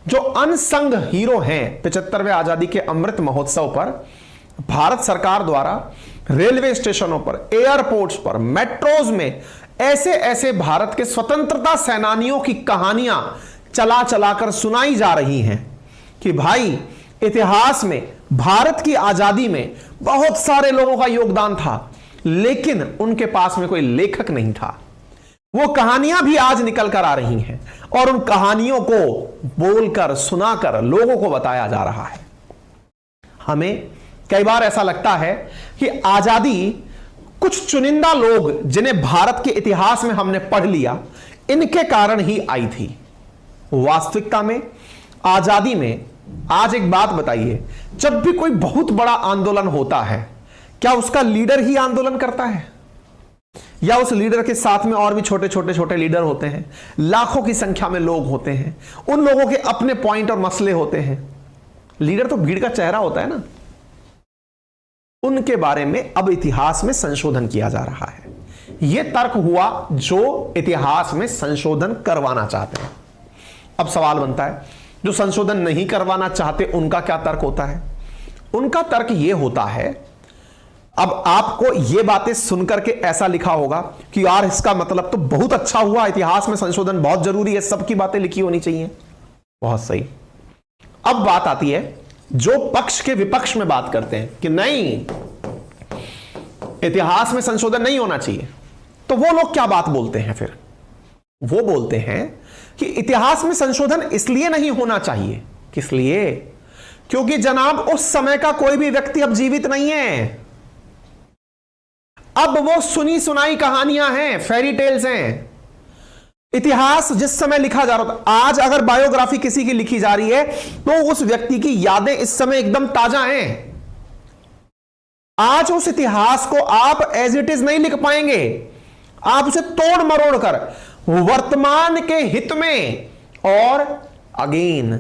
Speaker 1: जो अनसंग हीरो हैं 75वें आजादी के अमृत महोत्सव पर भारत सरकार द्वारा रेलवे स्टेशनों पर, एयरपोर्ट्स पर, मेट्रोज में ऐसे ऐसे भारत के स्वतंत्रता सेनानियों की कहानियां चला चलाकर सुनाई जा रही हैं कि भाई इतिहास में भारत की आजादी में बहुत सारे लोगों का योगदान था, लेकिन उनके पास में कोई लेखक नहीं था। वो कहानियां भी आज निकल कर आ रही हैं और उन कहानियों को बोलकर, सुनाकर लोगों को बताया जा रहा है। हमें कई बार ऐसा लगता है कि आजादी कुछ चुनिंदा लोग जिन्हें भारत के इतिहास में हमने पढ़ लिया, इनके कारण ही आई थी। वास्तविकता में आजादी में, आज एक बात बताइए, जब भी कोई बहुत बड़ा आंदोलन होता है, क्या उसका लीडर ही आंदोलन करता है या उस लीडर के साथ में और भी छोटे छोटे छोटे लीडर होते हैं, लाखों की संख्या में लोग होते हैं, उन लोगों के अपने पॉइंट और मसले होते हैं। लीडर तो भीड़ का चेहरा होता है ना। उनके बारे में अब इतिहास में संशोधन किया जा रहा है। यह तर्क हुआ जो इतिहास में संशोधन करवाना चाहते हैं। अब सवाल बनता है, जो संशोधन नहीं करवाना चाहते उनका क्या तर्क होता है? उनका तर्क यह होता है, अब आपको यह बातें सुनकर के ऐसा लिखा होगा कि यार इसका मतलब तो बहुत अच्छा हुआ, इतिहास में संशोधन बहुत जरूरी है, सबकी बातें लिखी होनी चाहिए। बहुत सही। अब बात आती है जो पक्ष के विपक्ष में बात करते हैं कि नहीं, इतिहास में संशोधन नहीं होना चाहिए, तो वो लोग क्या बात बोलते हैं फिर? वो बोलते हैं कि इतिहास में संशोधन इसलिए नहीं होना चाहिए। किस लिए? क्योंकि जनाब उस समय का कोई भी व्यक्ति अब जीवित नहीं है। अब वो सुनी सुनाई कहानियां हैं, फेरी टेल्स हैं। इतिहास जिस समय लिखा जा रहा था, आज अगर बायोग्राफी किसी की लिखी जा रही है तो उस व्यक्ति की यादें इस समय एकदम ताजा हैं। आज उस इतिहास को आप एज इट इज नहीं लिख पाएंगे, आप उसे तोड़ मरोड़ कर वर्तमान के हित में, और अगेन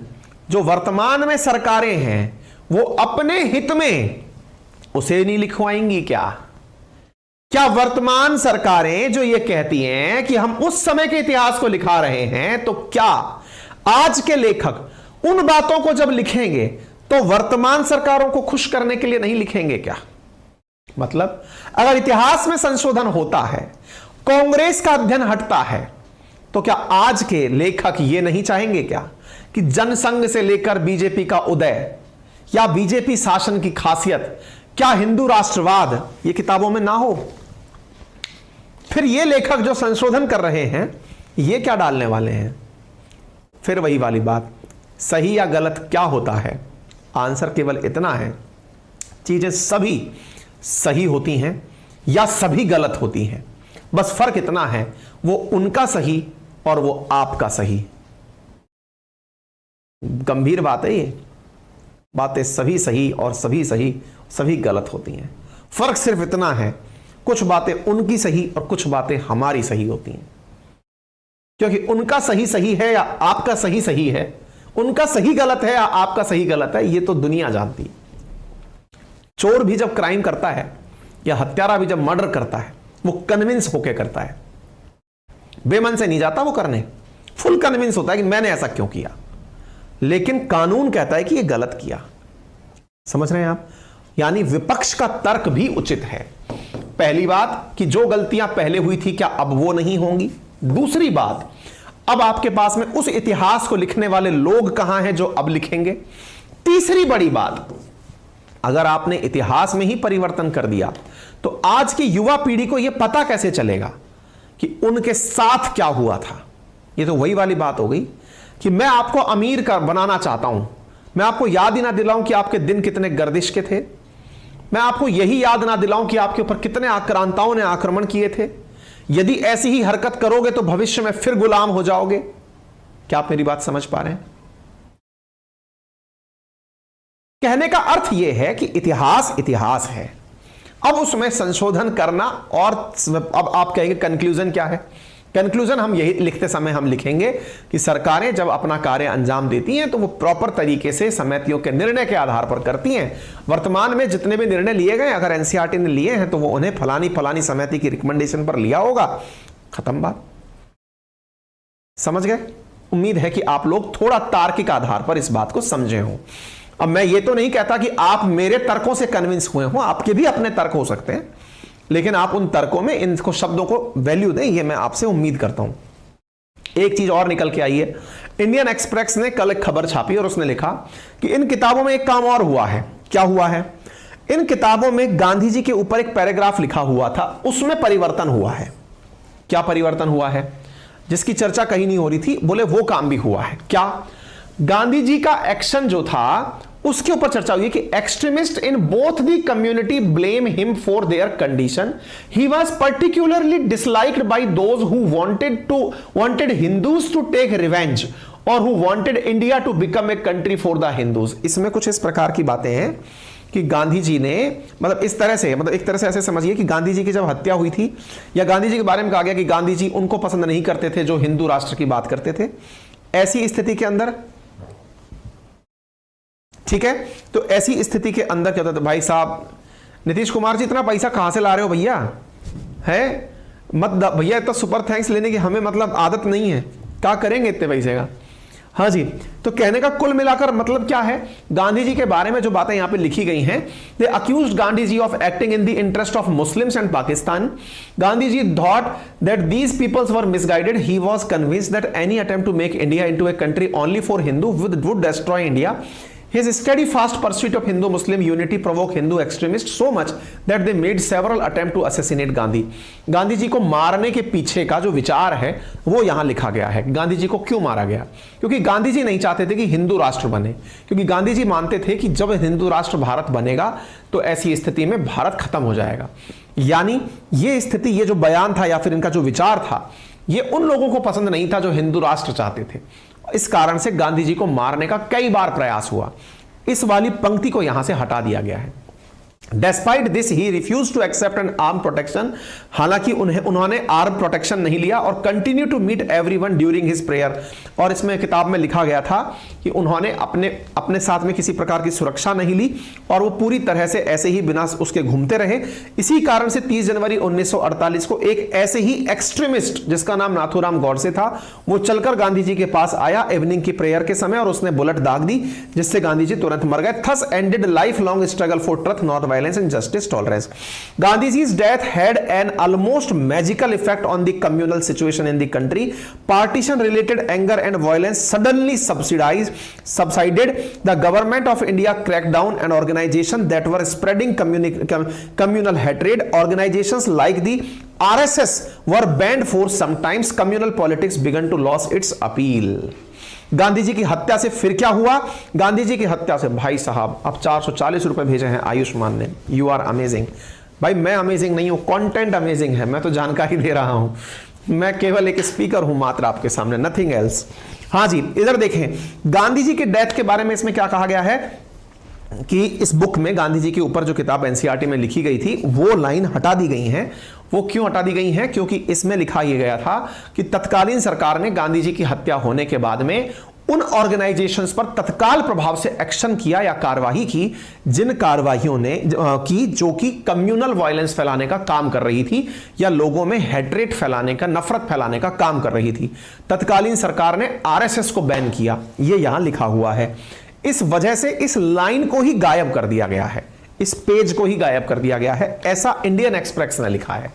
Speaker 1: जो वर्तमान में सरकारें हैं वो अपने हित में उसे नहीं लिखवाएंगी। क्या वर्तमान सरकारें जो ये कहती हैं कि हम उस समय के इतिहास को लिखा रहे हैं, तो क्या आज के लेखक उन बातों को जब लिखेंगे तो वर्तमान सरकारों को खुश करने के लिए नहीं लिखेंगे क्या? मतलब अगर इतिहास में संशोधन होता है, कांग्रेस का अध्ययन हटता है, तो क्या आज के लेखक ये नहीं चाहेंगे क्या कि जनसंघ से लेकर बीजेपी का उदय या बीजेपी शासन की खासियत, क्या हिंदू राष्ट्रवाद ये किताबों में ना हो? फिर ये लेखक जो संशोधन कर रहे हैं ये क्या डालने वाले हैं? फिर वही वाली बात, सही या गलत क्या होता है? आंसर केवल इतना है, चीजें सभी सही होती हैं या सभी गलत होती हैं, बस फर्क इतना है, वो उनका सही और वो आपका सही। गंभीर बात है ये। बातें सभी सही और सभी सही, सभी गलत होती हैं। फर्क सिर्फ इतना है, कुछ बातें उनकी सही और कुछ बातें हमारी सही होती हैं। क्योंकि उनका सही सही है या आपका सही सही है, उनका सही गलत है या आपका सही गलत है, ये तो दुनिया जानती है। चोर भी जब क्राइम करता है या हत्यारा भी जब मर्डर करता है, वो कन्विंस होके करता है, बेमन से नहीं जाता वो करने, फुल कन्विंस होता है कि मैंने ऐसा क्यों किया। लेकिन कानून कहता है कि ये गलत किया। समझ रहे हैं आप? यानी विपक्ष का तर्क भी उचित है। पहली बात कि जो गलतियां पहले हुई थी क्या अब वो नहीं होंगी? दूसरी बात, अब आपके पास में उस इतिहास को लिखने वाले लोग कहां हैं जो अब लिखेंगे? तीसरी बड़ी बात, अगर आपने इतिहास में ही परिवर्तन कर दिया तो आज की युवा पीढ़ी को यह पता कैसे चलेगा कि उनके साथ क्या हुआ था? ये तो वही वाली बात हो गई कि मैं आपको अमीर कर बनाना चाहता हूं, मैं आपको याद ही ना दिलाऊं कि आपके दिन कितने गर्दिश के थे, मैं आपको यही याद ना दिलाऊं कि आपके ऊपर कितने आक्रांताओं ने आक्रमण किए थे। यदि ऐसी ही हरकत करोगे तो भविष्य में फिर गुलाम हो जाओगे। क्या आप मेरी बात समझ पा रहे हैं? कहने का अर्थ यह है कि इतिहास इतिहास है, अब उसमें संशोधन करना। और अब आप कहेंगे कंक्लूजन क्या है? कंक्लूजन हम यही लिखते समय हम लिखेंगे कि सरकारें जब अपना कार्य अंजाम देती हैं तो वो प्रॉपर तरीके से समितियों के निर्णय के आधार पर करती हैं। वर्तमान में जितने भी निर्णय लिए गए, अगर एनसीईआरटी ने लिए हैं तो वो उन्हें फलानी फलानी समिति की रिकमेंडेशन पर लिया होगा। खत्म बात। समझ गए? उम्मीद है कि आप लोग थोड़ा तार्किक आधार पर इस बात को समझे हों। अब मैं ये तो नहीं कहता कि आप मेरे तर्कों से कन्विंस हुए हो, आपके भी अपने तर्क हो सकते हैं, लेकिन आप उन तर्कों में इनको शब्दों को वैल्यू दें, ये मैं आपसे उम्मीद करता हूं। एक चीज और निकल के आई है, इंडियन एक्सप्रेस ने कल एक खबर छापी और उसने लिखा कि इन किताबों में एक काम और हुआ है। क्या हुआ है? इन किताबों में गांधी जी के ऊपर एक पैराग्राफ लिखा हुआ था, उसमें परिवर्तन हुआ है। क्या परिवर्तन हुआ है? जिसकी चर्चा कहीं नहीं हो रही थी, बोले वो काम भी हुआ है। क्या? गांधी जी का एक्शन जो था उसके ऊपर चर्चा हुई कि extremist in both the community blame him for their condition, he was particularly disliked by those who wanted Hindus to take revenge और who wanted India to become a country for the Hindus. इसमें कुछ इस प्रकार की बातें हैं कि गांधी जी ने, मतलब इस तरह से, मतलब एक तरह से ऐसे समझिए कि गांधी जी की जब हत्या हुई थी, या गांधी जी के बारे में कहा गया कि गांधी जी उनको पसंद नहीं करते थे जो हिंदू राष्ट्र की बात करते थे। ऐसी स्थिति के अंदर, ठीक है, तो ऐसी स्थिति के अंदर क्या होता था? भाई साहब नीतीश कुमार जी इतना पैसा कहां से ला रहे हो भैया? है मत भैया, इतना सुपर थैंक्स लेने की हमें मतलब आदत नहीं है, क्या करेंगे इतने पैसे का? हाँ जी, तो कहने का कुल मिलाकर मतलब क्या है, गांधी जी के बारे में जो बातें यहां पे लिखी गई हैं, they accused Gandhi ji of acting in the interest of Muslims and Pakistan. Gandhi ji thought that these peoples were misguided, he was convinced that any attempt to make India into a country only for Hindu would destroy India. His steadfast pursuit of Hindu-Muslim unity provoked Hindu extremists so much that they made several attempts to assassinate Gandhi. Gandhi ji को मारने के पीछे का जो विचार है वो यहां लिखा गया है। गांधी जी को क्यों मारा गया? क्योंकि गांधी जी नहीं चाहते थे कि हिंदू राष्ट्र बने, क्योंकि गांधी जी मानते थे कि जब हिंदू राष्ट्र भारत बनेगा तो ऐसी स्थिति में भारत खत्म हो जाएगा। यानी ये स्थिति, ये जो बयान था या फिर इनका जो विचार था, ये उन लोगों को पसंद नहीं था जो हिंदू राष्ट्र चाहते थे। इस कारण से गांधी जी को मारने का कई बार प्रयास हुआ। इस वाली पंक्ति को यहां से हटा दिया गया है। Despite this, he refused to accept an armed protection. हालांकि उन्होंने आर्म प्रोटेक्शन नहीं लिया और continue to meet everyone during his prayer. और इसमें किताब में लिखा गया था कि उन्होंने अपने साथ में किसी प्रकार की सुरक्षा नहीं ली और वो पूरी तरह से ऐसे ही बिना उसके घूमते रहे। इसी कारण से 30 जनवरी 1948 को एक ऐसे ही एक्सट्रीमिस्ट जिसका नाम नाथूराम गौडसे था, वो चलकर गांधी जी के पास आया इवनिंग की प्रेयर के समय और उसने बुलेट दाग दी, जिससे गांधी जी तुरंत मर गए। Thus ended life long struggle for truth, not violence and justice tolerance. Gandhiji's death had an almost magical effect on the communal situation in the country. Partition related anger and violence suddenly subsided. The government of India cracked down on organizations that were spreading communal hatred. Organizations like the RSS were banned for some time. Communal politics began to lose its appeal. Gandhi ji की हत्या से फिर क्या हुआ? गांधी जी की हत्या से, भाई साहब अब 440 रुपए भेजे हैं आयुष्मान ने, यू आर अमेजिंग। भाई मैं अमेजिंग नहीं हूं, कंटेंट अमेजिंग है, मैं तो जानकारी दे रहा हूं, मैं केवल एक स्पीकर हूं मात्र आपके सामने, नथिंग एल्स। हाँ जी, इधर देखें गांधी जी के डेथ के बारे में इसमें क्या कहा गया है कि इस बुक में गांधी जी के ऊपर जो किताब एनसीईआरटी में लिखी गई थी वो लाइन हटा दी गई है। वो क्यों हटा दी गई हैं? क्योंकि इसमें लिखा यह गया था कि तत्कालीन सरकार ने गांधी जी की हत्या होने के बाद में उन ऑर्गेनाइजेशंस पर तत्काल प्रभाव से एक्शन किया या कार्यवाही की जिन कार्यवाहियों ने की जो कि कम्युनल वायलेंस फैलाने का काम कर रही थी या लोगों में हेट्रेट फैलाने का, नफरत फैलाने का काम कर रही थी। तत्कालीन सरकार ने आरएसएस को बैन किया, यह यहां लिखा हुआ है। इस वजह से इस लाइन को ही गायब कर दिया गया है, इस पेज को ही गायब कर दिया गया है, ऐसा इंडियन एक्सप्रेस ने लिखा है।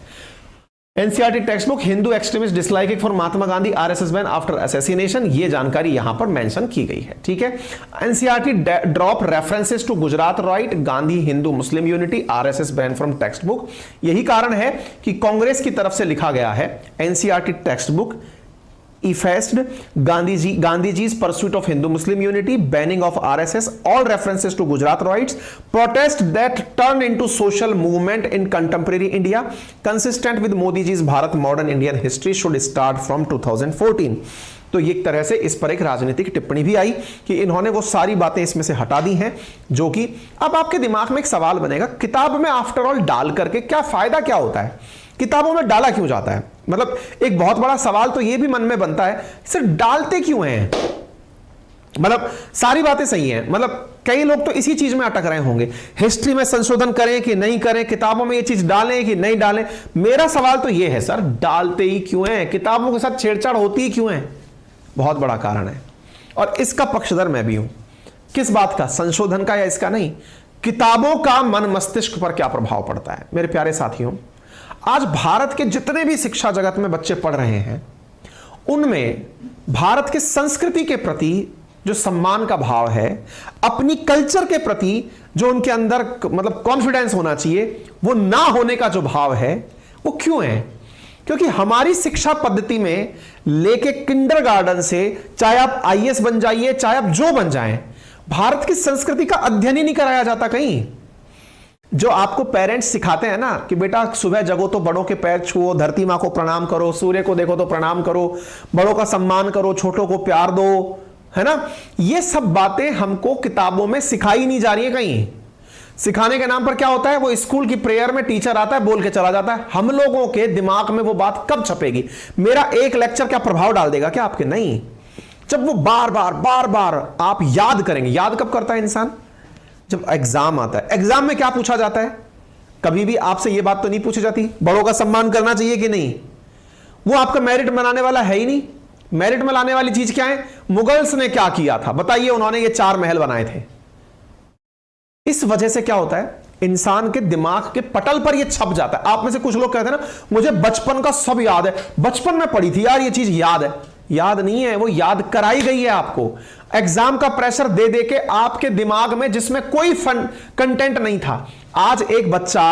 Speaker 1: NCERT text book, Hindu extremist disliking for Mahatma Gandhi, RSS ban after assassination, ये जानकारी यहां पर मेंशन की गई है। ठीक है, NCERT drop references to Gujarat riot, Gandhi Hindu Muslim unity, RSS ban from textbook. यही कारण है कि कांग्रेस की तरफ से लिखा गया है NCERT text book effaced Gandhiji's pursuit of Hindu-Muslim unity, banning of RSS, all references to Gujarat riots, protest that turned into social movement in contemporary India, consistent with Modiji's Bharat modern Indian history should start from 2014. तो ये एक तरह से इस पर एक राजनीतिक टिप्पणी भी आई कि इन्होंने वो सारी बातें इसमें से हटा दी हैं, जो कि अब आपके दिमाग में एक सवाल बनेगा, किताब में आफ्टर ऑल डाल करके क्या फायदा, क्या होता है, किताबों में डाला क्यों जाता है? मतलब एक बहुत बड़ा सवाल तो ये भी मन में बनता है, सिर्फ डालते क्यों हैं? मतलब सारी बातें सही हैं, मतलब कई लोग तो इसी चीज में अटक रहे होंगे, हिस्ट्री में संशोधन करें कि नहीं करें, किताबों में ये चीज डालें कि नहीं डालें। मेरा सवाल तो ये है सर, डालते ही क्यों हैं? किताबों के साथ छेड़छाड़ होती ही क्यों है? बहुत बड़ा कारण है। और इसका पक्षधर मैं भी हूं। किस बात का? संशोधन का या इसका नहीं, किताबों का मन मस्तिष्क पर क्या प्रभाव पड़ता है। मेरे प्यारे साथियों, आज भारत के जितने भी शिक्षा जगत में बच्चे पढ़ रहे हैं, उनमें भारत के संस्कृति के प्रति जो सम्मान का भाव है, अपनी कल्चर के प्रति जो उनके अंदर मतलब कॉन्फिडेंस होना चाहिए, वो ना होने का जो भाव है, वो क्यों है? क्योंकि हमारी शिक्षा पद्धति में लेके किंडरगार्टन से चाहे आप आईएएस बन जाइए, चाहे आप जो बन जाएं, भारत की संस्कृति का अध्ययन ही नहीं कराया जाता कहीं। जो आपको पेरेंट्स सिखाते हैं ना कि बेटा सुबह जगो तो बड़ों के पैर छुओ, धरती मां को प्रणाम करो, सूर्य को देखो तो प्रणाम करो, बड़ों का सम्मान करो, छोटों को प्यार दो, है ना, ये सब बातें हमको किताबों में सिखाई नहीं जा रही है कहीं। सिखाने के नाम पर क्या होता है, वो स्कूल की प्रेयर में टीचर आता है, बोल के चला जाता है। हम लोगों के दिमाग में वो बात कब छपेगी? मेरा एक लेक्चर क्या प्रभाव डाल देगा क्या आपके? नहीं। जब वो बार बार आप याद करेंगे। याद कब करता है इंसान? जब एग्जाम आता है। एग्जाम में क्या पूछा जाता है? कभी भी आपसे ये बात तो नहीं पूछी जाती बड़ों का सम्मान करना चाहिए कि नहीं? वो आपका मेरिट बनाने वाला है ही नहीं। मेरिट में लाने वाली चीज क्या है? मुगल्स ने क्या किया था बताइए? उन्होंने ये 4 महल बनाए थे। इस वजह से क्या होता है, इंसान के दिमाग के पटल पर ये छप जाता है। आप में से कुछ लोग कहते हैं ना, मुझे बचपन का सब याद है, बचपन में पढ़ी थी यार ये चीज, याद है। याद नहीं है, वो याद कराई गई है आपको। एग्जाम का प्रेशर दे दे के आपके दिमाग में जिसमें कोई कंटेंट नहीं था। आज एक बच्चा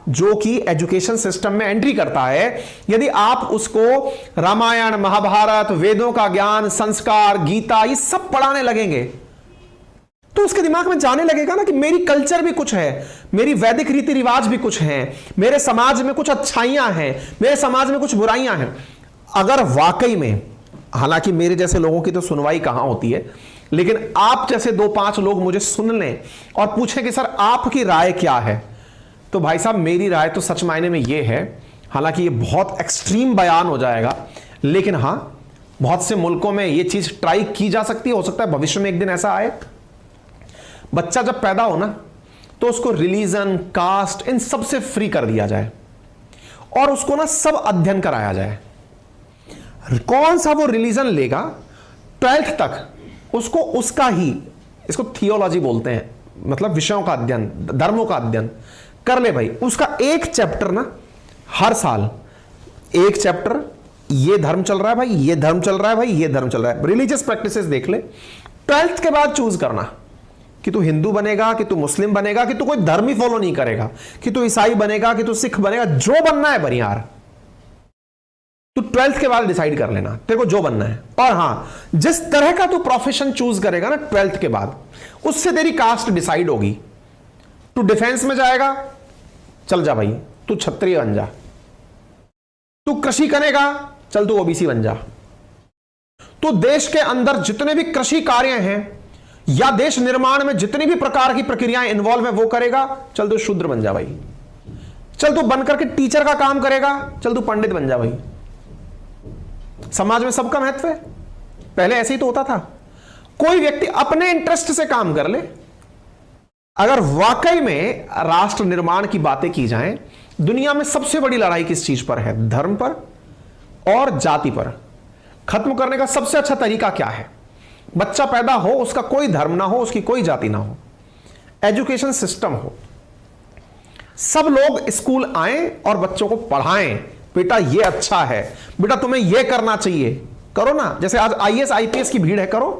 Speaker 1: जो कि एजुकेशन सिस्टम में एंट्री करता है, यदि आप उसको रामायण, महाभारत, वेदों का ज्ञान, संस्कार, गीता, ये सब पढ़ाने लगेंगे, तो उसके दिमाग में जाने लगेगा ना कि मेरी कल्चर भी कुछ है, मेरी वैदिक रीति रिवाज भी कुछ है, मेरे समाज में कुछ अच्छाइयां हैं, मेरे समाज में कुछ बुराइयां हैं। अगर वाकई में, हालांकि मेरे जैसे लोगों की तो सुनवाई कहां होती है, लेकिन आप जैसे 2-5 लोग मुझे सुन लें और पूछें कि सर आपकी राय क्या है, तो भाई साहब मेरी राय तो सच मायने में ये है, हालांकि ये बहुत एक्सट्रीम बयान हो जाएगा, लेकिन हां, बहुत से मुल्कों में ये चीज ट्राई की जा सकती है। हो सकता है भविष्य में एक दिन ऐसा आए। बच्चा जब पैदा हो ना, तो उसको रिलीजन, कास्ट, इन सब से फ्री कर दिया जाए और उसको ना सब अध्ययन कराया जाए। कौन सा वो रिलीजन लेगा, 12th तक उसको उसका ही, इसको थियोलॉजी बोलते हैं, मतलब विषयों का अध्ययन, धर्मों का अध्ययन कर ले भाई। उसका एक चैप्टर ना हर साल, एक चैप्टर, ये धर्म चल रहा है भाई, ये धर्म चल रहा है भाई, ये धर्म चल रहा है, रिलीजियस प्रैक्टिसेस देख ले। 12th के बाद चूज करना कि तू हिंदू बनेगा, कि तू मुस्लिम बनेगा, कि तू कोई धर्म ही फॉलो नहीं करेगा, कि तू ईसाई बनेगा, कि तू सिख बनेगा, जो बनना है बन यार, तू 12th के बाद डिसाइड कर लेना तेरे को जो बनना है। और हां, जिस तरह का तू प्रोफेशन चूज करेगा ना 12th के बाद, उससे तेरी कास्ट डिसाइड होगी। तू डिफेंस में जाएगा, चल जा भाई, तू क्षत्रिय बन जा। तू कृषि करेगा, चल तू ओबीसी बन जा। तू देश के अंदर जितने भी कृषि कार्य हैं या देश निर्माण में जितनी भी प्रकार की प्रक्रियाएं इन्वॉल्व है वो करेगा, चल तू शूद्र बन जा भाई। चल तू बनकर के टीचर का काम करेगा, चल तू पंडित बन जा भाई। समाज में सबका महत्व है, पहले ऐसे ही तो होता था। कोई व्यक्ति अपने इंटरेस्ट से काम कर ले। अगर वाकई में राष्ट्र निर्माण की बातें की जाएं, दुनिया में सबसे बड़ी लड़ाई किस चीज पर है? धर्म पर और जाति पर। खत्म करने का सबसे अच्छा तरीका क्या है? बच्चा पैदा हो, उसका कोई धर्म ना हो, उसकी कोई जाति ना हो, एजुकेशन सिस्टम हो, सब लोग स्कूल आए और बच्चों को पढ़ाएं, बेटा ये अच्छा है, बेटा तुम्हें ये करना चाहिए, करो ना। जैसे आज आईएएस आईपीएस की भीड़ है, करो।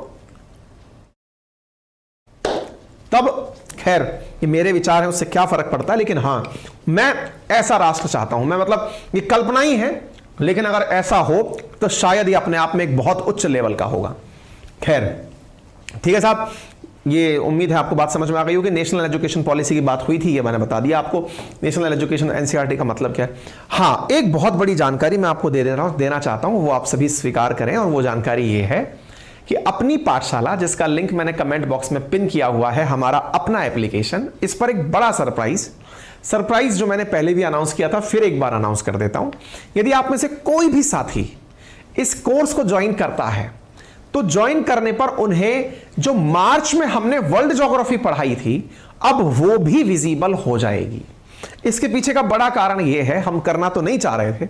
Speaker 1: तब खैर ये मेरे विचार हैं, उससे क्या फर्क पड़ता है, लेकिन हां, मैं ऐसा राष्ट्र चाहता हूं। मैं मतलब ये कल्पना ही है, लेकिन अगर ऐसा हो तो शायद ये अपने आप में एक बहुत उच्च लेवल का होगा। खैर ठीक है साहब, ये उम्मीद है आपको बात समझ में आ गई होगी। नेशनल एजुकेशन पॉलिसी की बात हुई थी, ये मैंने बता दिया आपको। नेशनल एजुकेशन एनसीईआरटी का मतलब क्या है। हाँ, एक बहुत बड़ी जानकारी मैं आपको देना चाहता हूं, वो आप सभी स्वीकार करें, और वो जानकारी ये है कि अपनी पाठशाला, जिसका लिंक मैंने कमेंट बॉक्स में पिन किया हुआ है, हमारा अपना एप्लीकेशन, इस पर एक बड़ा सरप्राइज जो मैंने पहले भी अनाउंस किया था, फिर एक बार अनाउंस कर देता हूं। यदि आप में से कोई भी साथी इस कोर्स को ज्वाइन करता है, तो ज्वाइन करने पर उन्हें जो मार्च में हमने वर्ल्ड ज्योग्राफी पढ़ाई थी, अब वो भी विजिबल हो जाएगी। इसके पीछे का बड़ा कारण यह है, हम करना तो नहीं चाह रहे थे,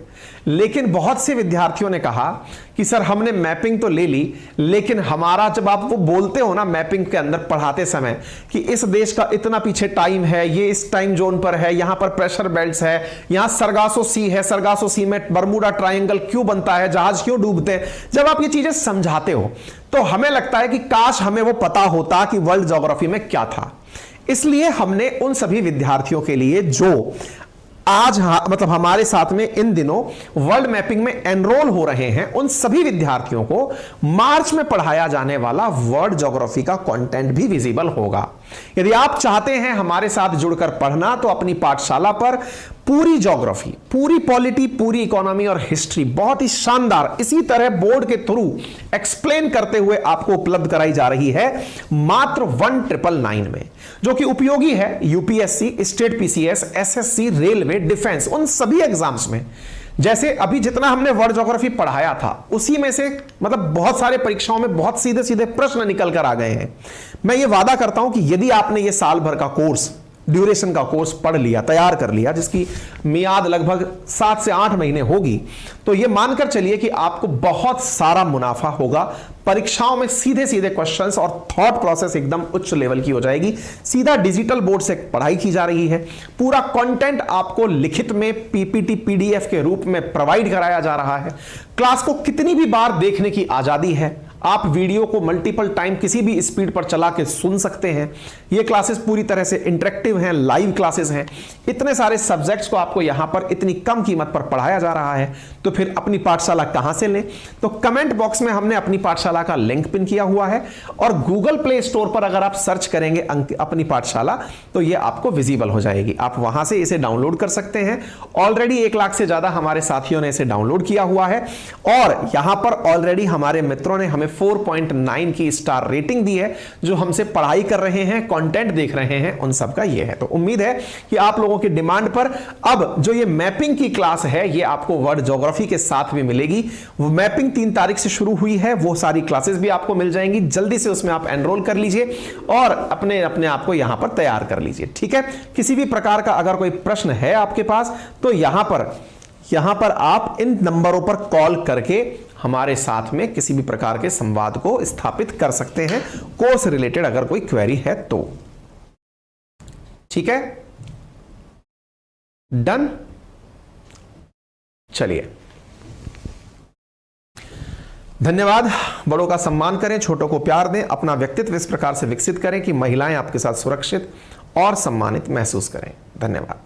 Speaker 1: लेकिन बहुत से विद्यार्थियों ने कहा कि सर हमने मैपिंग तो ले ली, लेकिन हमारा, जब आप वो बोलते हो ना मैपिंग के अंदर पढ़ाते समय कि इस देश का इतना पीछे टाइम है, ये इस टाइम जोन पर है, यहां पर प्रेशर बेल्ट्स है, यहां सरगासो सी है, सरगासो सी में बरमूडा ट्रायंगल क्यों बनता है, जहाज क्यों डूबते हैं, जब आप ये चीजें समझाते हो तो हमें लगता है कि काश हमें वो पता होता कि वर्ल्ड ज्योग्राफी में क्या था। इसलिए हमने उन सभी विद्यार्थियों के लिए जो आज मतलब हमारे साथ में इन दिनों वर्ल्ड मैपिंग में एनरोल हो रहे हैं, उन सभी विद्यार्थियों को मार्च में पढ़ाया जाने वाला वर्ल्ड ज्योग्राफी का कंटेंट भी विजिबल होगा। यदि आप चाहते हैं हमारे साथ जुड़कर पढ़ना तो अपनी पाठशाला पर पूरी ज्योग्राफी, पूरी पॉलिटी, पूरी इकोनॉमी और हिस्ट्री बहुत ही शानदार इसी तरह बोर्ड के थ्रू एक्सप्लेन करते हुए आपको उपलब्ध कराई जा रही है मात्र 1999 में, जो कि उपयोगी है UPSC, state PCS, SSC, railway, defence, उन सभी एग्जाम्स में। जैसे अभी जितना हमने वर्ल्ड ज्योग्राफी पढ़ाया था उसी में से मतलब बहुत सारे परीक्षाओं में बहुत सीधे सीधे प्रश्न निकल कर आ गए हैं। मैं ये वादा करता हूं कि यदि आपने ये साल भर का कोर्स, ड्यूरेशन का कोर्स पढ़ लिया, तैयार कर लिया, जिसकी मियाद लगभग 7 से 8 महीने होगी, तो यह मानकर चलिए कि आपको बहुत सारा मुनाफा होगा। परीक्षाओं में सीधे सीधे क्वेश्चंस और थॉट प्रोसेस एकदम उच्च लेवल की हो जाएगी। सीधा डिजिटल बोर्ड से पढ़ाई की जा रही है। पूरा कंटेंट आपको लिखित में पीपीटी, पीडीएफ के रूप में प्रोवाइड कराया जा रहा है। क्लास को कितनी भी बार देखने की आजादी है। आप वीडियो को मल्टीपल टाइम किसी भी स्पीड पर चला के सुन सकते हैं। ये क्लासेस पूरी तरह से इंटरेक्टिव हैं, लाइव क्लासेस हैं। इतने सारे सब्जेक्ट्स को आपको यहां पर इतनी कम कीमत पर पढ़ाया जा रहा है, तो फिर अपनी पाठशाला कहां से लें? तो कमेंट बॉक्स में हमने अपनी पाठशाला का लिंक पिन किया हुआ है और गूगल प्ले स्टोर पर अगर आप सर्च करेंगे अपनी पाठशाला तो ये आपको विजिबल हो जाएगी। आप वहां से इसे डाउनलोड कर सकते हैं। ऑलरेडी 1 लाख से ज्यादा हमारे साथियों ने इसे डाउनलोड किया हुआ है और यहां पर ऑलरेडी हमारे मित्रों ने हमें 4.9 की स्टार रेटिंग दी है। जो हमसे पढ़ाई कर रहे हैं, कंटेंट देख रहे हैं, उन सबका ये है। तो उम्मीद है कि आप लोगों की डिमांड पर अब जो ये मैपिंग की क्लास है ये आपको वर्ल्ड ज्योग्राफी के साथ भी मिलेगी। वो मैपिंग 3 तारीख से शुरू हुई है, वो सारी क्लासेस भी आपको मिल जाएंगी। जल्दी से उसमें आप एनरोल कर लीजिए और अपने अपने आप को यहां पर तैयार कर लीजिए। ठीक है, किसी भी प्रकार का अगर कोई प्रश्न है आपके पास तो यहां पर आप इन नंबरों पर कॉल करके हमारे साथ में किसी भी प्रकार के संवाद को स्थापित कर सकते हैं, कोर्स रिलेटेड अगर कोई क्वेरी है तो। ठीक है, डन। चलिए, धन्यवाद। बड़ों का सम्मान करें, छोटों को प्यार दें, अपना व्यक्तित्व इस प्रकार से विकसित करें कि महिलाएं आपके साथ सुरक्षित और सम्मानित महसूस करें। धन्यवाद।